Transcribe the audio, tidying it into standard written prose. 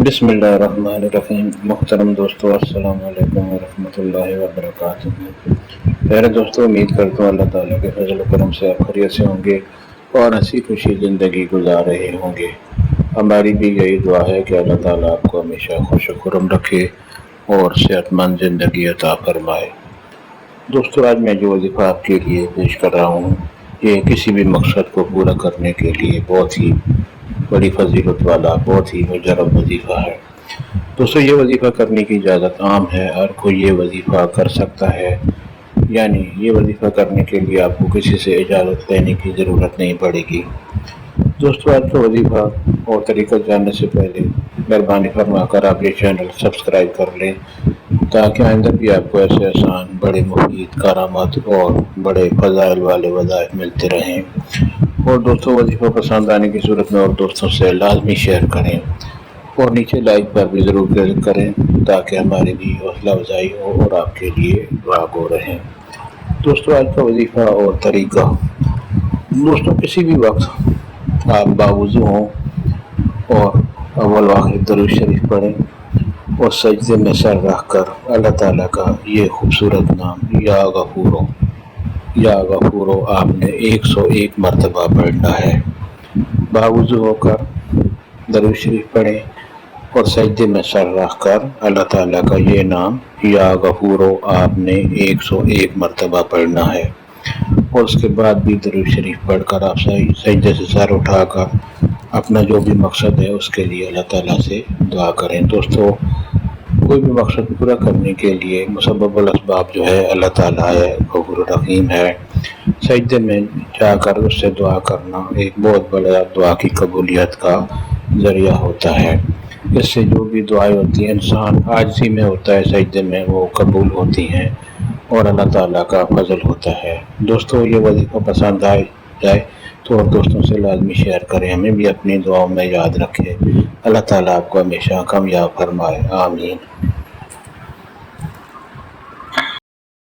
बिस्मिल्लाहिर्रहमानिर्रहीम। मुहतरम दोस्तों, अस्सलाम वालेकुम वरहमतुल्लाहि वबरकातुहू। प्यारे दोस्तों, उम्मीद करता हूँ अल्लाह ताला के फजल करम से आप खैरियत से होंगे और हंसी खुशी ज़िंदगी गुजार रहे होंगे। हमारी भी यही दुआ है कि अल्लाह ताला आपको हमेशा खुश खुरम रखे और सेहतमंद ज़िंदगी अता फरमाए। दोस्तों, आज मैं जो वजीफ़ा आपके लिए पेश कर रहा हूँ, ये किसी भी मकसद को पूरा करने के लिए बहुत ही बड़ी फजीलत वाला, बहुत ही मुजरब वजीफ़ा है। दोस्तों, ये वजीफ़ा करने की इजाज़त आम है, हर कोई ये वजीफ़ा कर सकता है। यानी ये वजीफ़ा करने के लिए आपको किसी से इजाज़त लेने की ज़रूरत नहीं पड़ेगी। दोस्तों, आज का वजीफ़ा और तरीका जानने से पहले मेहरबानी फरमाकर आप ये चैनल सब्सक्राइब कर लें, ताकि आइंदा भी आपको ऐसे आसान, बड़े मुफीद, करामात और बड़े फ़ज़ाइल वाले वज़ाइफ मिलते रहें। और दोस्तों, वजीफ़ा पसंद आने की सूरत में और दोस्तों से लाजमी शेयर करें और नीचे लाइक पर भी ज़रूर क्लिक करें, ताकि हमारी भी हौसला अफजाई हो और आपके लिए दुआ हो रहें। दोस्तों, आज का वजीफ़ा और तरीका। दोस्तों, किसी भी वक्त आप बावुज़ू हों और अव्वल व आखिर दरूद शरीफ पढ़ें और सजदे में सर रख कर अल्लाह ताला का ये खूबसूरत नाम या गफूरो आपने 101 मरतबा पढ़ना है। बावुज़ू होकर दरूद शरीफ पढ़ें और सजदे में सर रख कर अल्लाह ताला का ये नाम या गफूरो आपने 101 मरतबा पढ़ना है। और उसके बाद भी दरूद शरीफ पढ़कर आप सजदे से सर उठाकर अपना जो भी मकसद है उसके लिए अल्लाह ताला से दुआ करें। दोस्तों, कोई भी मकसद पूरा करने के लिए मुसब्बबुल असबाब जो है अल्लाह ताला है, गफूर रहीम है। सजदे में जाकर उससे दुआ करना एक बहुत बड़ा दुआ की कबूलियत का ज़रिया होता है। इससे जो भी दुआएं होती हैं, इंसान आजिज़ी में होता है, सजदे में वो कबूल होती हैं और अल्लाह ताला का फजल होता है। दोस्तों, ये वजीफ़ा पसंद आए जाए तो और दोस्तों से लाजमी शेयर करें, हमें भी अपनी दुआओं में याद रखें। अल्लाह ताला आपको हमेशा कामयाब फरमाए। आमीन।